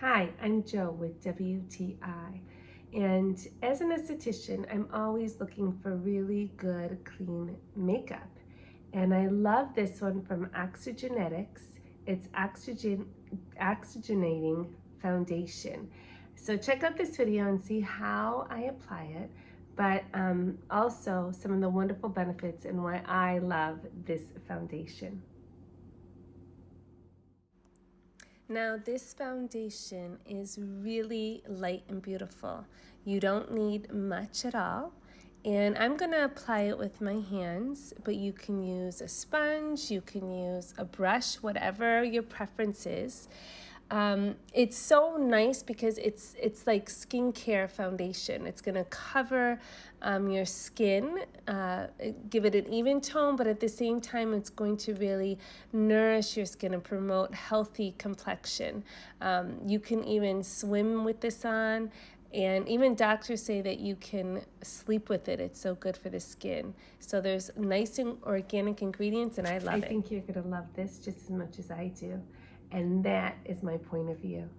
Hi, I'm Jo with WTI, and as an esthetician, I'm always looking for really good, clean makeup. And I love this one from Oxygenetix. It's Oxygenating Foundation. So check out this video and see how I apply it, but also some of the wonderful benefits and why I love this foundation. Now this foundation is really light and beautiful. You don't need much at all. And I'm gonna apply it with my hands, but you can use a sponge, you can use a brush, whatever your preference is. It's so nice because it's like skincare foundation. It's gonna cover your skin, give it an even tone, but at the same time, it's going to really nourish your skin and promote healthy complexion. You can even swim with this on. And even doctors say that you can sleep with it. It's so good for the skin. So there's nice and organic ingredients, and I love it. I think you're gonna love this just as much as I do. And that is my point of view.